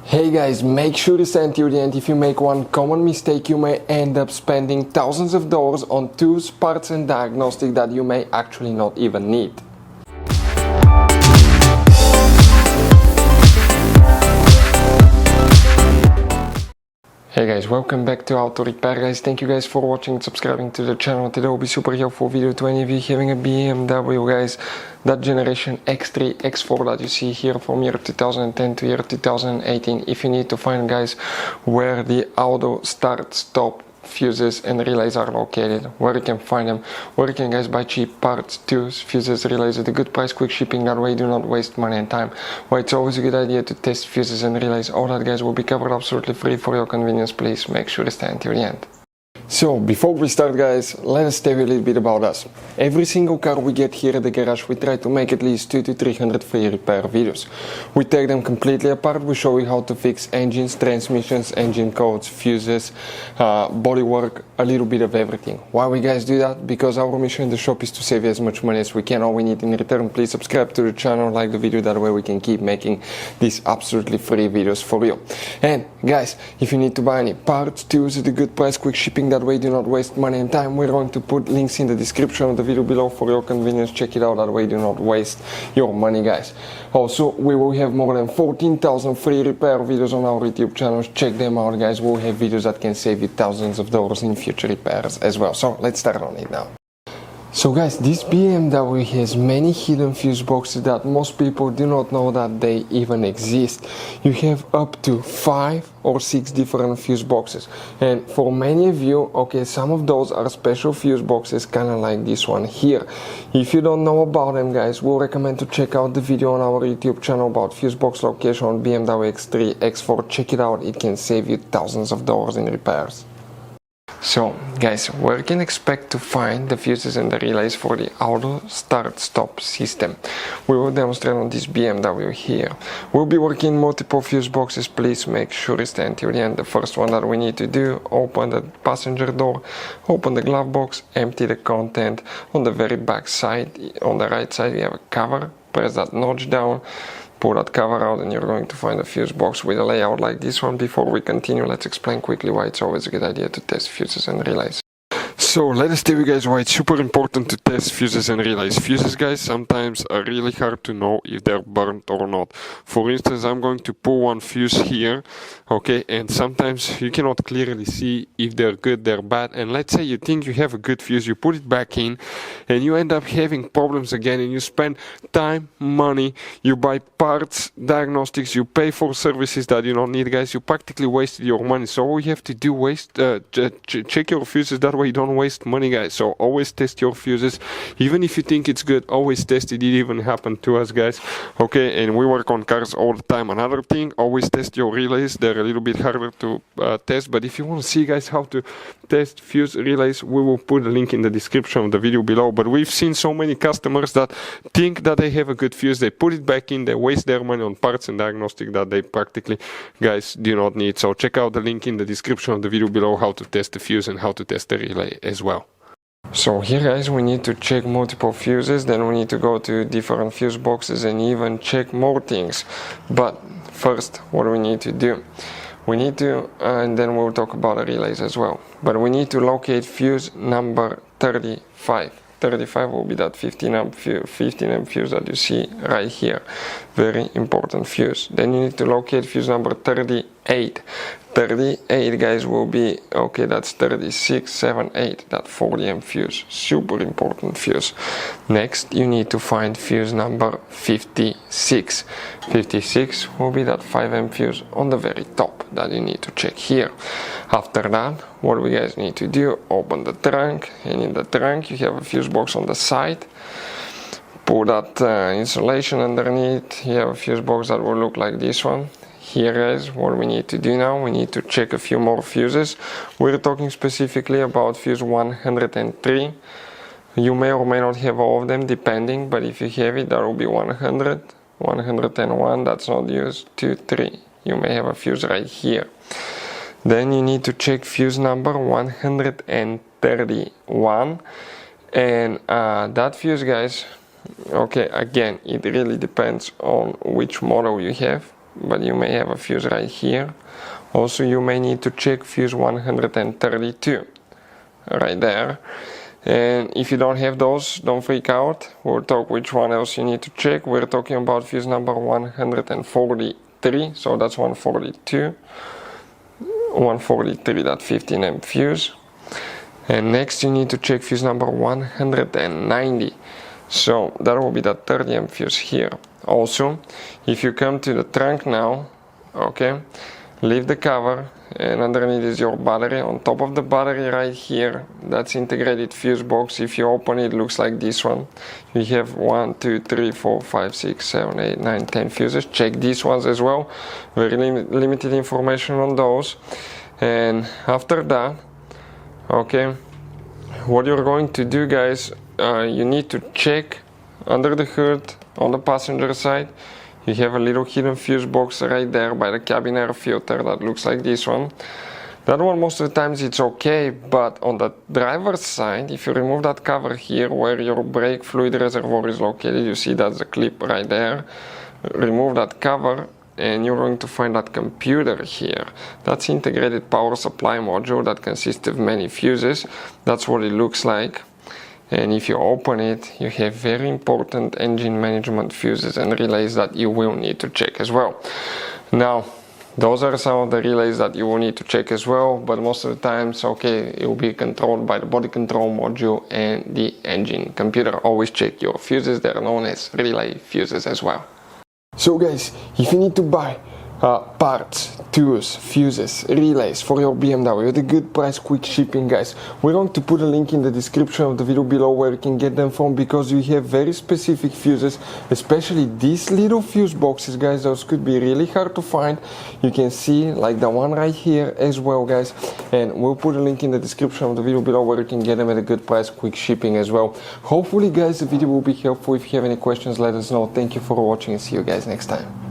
Hey guys, make sure to stay until the end. If you make one common mistake, you may end up spending thousands of dollars on tools, parts and diagnostics that you may actually not even need. Hey guys, welcome back to Auto Repair guys. Thank you guys for watching and subscribing to the channel. Today will be super helpful video to any of you having a BMW guys, that generation X3, X4 that you see here from year 2010 to year 2018. If you need to find guys where the auto start stop fuses and relays are located, where you can find them, where you can guys buy cheap parts, tools, fuses, relays at a good price, quick shipping, that way do not waste money and time. Why it's always a good idea to test fuses and relays. All that guys will be covered absolutely free for your convenience. Please make sure to stay until the end. So before we start guys, let us tell you a little bit about us. Every single car we get here at the garage, we try to make at least 200 to 300 free repair videos. We take them completely apart, we show you how to fix engines, transmissions, engine codes, fuses, bodywork, a little bit of everything. Why we guys do that? Because our mission in the shop is to save you as much money as we can. All we need in return, please subscribe to the channel, like the video, that way we can keep making these absolutely free videos for you. And guys, if you need to buy any parts, tools at a good price, quick shipping, that way do not waste money and time, we're going to put links in the description of the video below for your convenience. Check it out, that way do not waste your money guys. Also, we will have more than 14,000 free repair videos on our YouTube channels. Check them out guys. We'll have videos that can save you thousands of dollars in future repairs as well. So let's start on it now. So guys, this BMW has many hidden fuse boxes that most people do not know that they even exist. You have up to 5 or 6 different fuse boxes, and for many of you, okay, some of those are special fuse boxes, kind of like this one here. If you don't know about them guys, we'll recommend to check out the video on our YouTube channel about fuse box location on BMW X3, X4. Check it out, it can save you thousands of dollars in repairs. So guys, where you can expect to find the fuses and the relays for the auto start stop system, we will demonstrate on this BMW here. We'll be working multiple fuse boxes. Please make sure to stay until the end. The first one that we need to do, open the passenger door, open the glove box, empty the content. On the very back side, on the right side, we have a cover. Press that notch down, pull that cover out, and you're going to find a fuse box with a layout like this one. Before we continue, let's explain quickly why it's always a good idea to test fuses and relays. So let us tell you guys why it's super important to test fuses and relays. Fuses guys sometimes are really hard to know if they're burnt or not. For instance, I'm going to pull one fuse here, okay, and sometimes you cannot clearly see if they're good, they're bad. And let's say you think you have a good fuse, you put it back in and you end up having problems again, and you spend time, money, you buy parts, diagnostics, you pay for services that you don't need guys. You practically wasted your money. So all you have to do, check your fuses, that way you don't waste money guys. So always test your fuses, even if you think it's good, always test it. It even happened to us guys, okay, and we work on cars all the time. Another thing, always test your relays. They're a little bit harder to test, but if you want to see guys how to test fuse relays, we will put a link in the description of the video below. But we've seen so many customers that think that they have a good fuse, they put it back in, they waste their money on parts and diagnostic that they practically guys do not need. So check out the link in the description of the video below how to test the fuse and how to test the relay as well. So here guys, we need to check multiple fuses, then we need to go to different fuse boxes and even check more things. But first, what do we need to do? We need to, and then we'll talk about the relays as well, but we need to locate fuse number 35. 35 will be that 15 amp fuse that you see right here. Very important fuse. Then you need to locate fuse number 38. 38 guys will be, okay, that's 36, 7, 8, that 40 amp fuse. Super important fuse. Next, you need to find fuse number 56. 56 will be that 5 amp fuse on the very top that you need to check here. After that, what we guys need to do, open the trunk, and in the trunk you have a fuse box on the side. Pull that insulation underneath, you have a fuse box that will look like this one. Here guys, what we need to do now, we need to check a few more fuses. We're talking specifically about fuse 103. You may or may not have all of them depending, but if you have it, that will be 100, 101, that's not used, 2, 3. You may have a fuse right here. Then you need to check fuse number 131, and that fuse guys, okay, again, it really depends on which model you have. but you may have a fuse right here. Also, you may need to check fuse 132 right there. And if you don't have those, don't freak out. We'll talk which one else you need to check. We're talking about fuse number 143, so that's 142. 143, that 15 amp fuse. And next you need to check fuse number 190. So that will be the 30 amp fuse here. Also, if you come to the trunk now, okay, leave the cover, and underneath is your battery. On top of the battery right here, that's integrated fuse box. If you open it, it looks like this one. You have 1, 2, 3, 4, 5, 6, 7, 8, 9, 10 fuses. Check these ones as well. Very limited information on those. And after that, okay, what you're going to do, guys, you need to check under the hood on the passenger side. You have a little hidden fuse box right there by the cabin air filter that looks like this one. That one most of the times it's okay, but on the driver's side, if you remove that cover here where your brake fluid reservoir is located, you see that's the clip right there. Remove that cover and you're going to find that computer here. That's integrated power supply module that consists of many fuses. That's what it looks like. And if you open it, you have very important engine management fuses and relays that you will need to check as well. Now, those are some of the relays that you will need to check as well, but most of the times, okay, it will be controlled by the body control module and the engine computer. Always check your fuses. They're known as relay fuses as well. So guys, if you need to buy parts, tools, fuses, relays for your BMW at a good price, quick shipping, guys, we're going to put a link in the description of the video below where you can get them from, because you have very specific fuses, especially these little fuse boxes, guys. Those could be really hard to find. You can see like the one right here as well, guys, and we'll put a link in the description of the video below where you can get them at a good price, quick shipping as well. Hopefully, guys, the video will be helpful. If you have any questions, let us know. Thank you for watching and see you guys next time.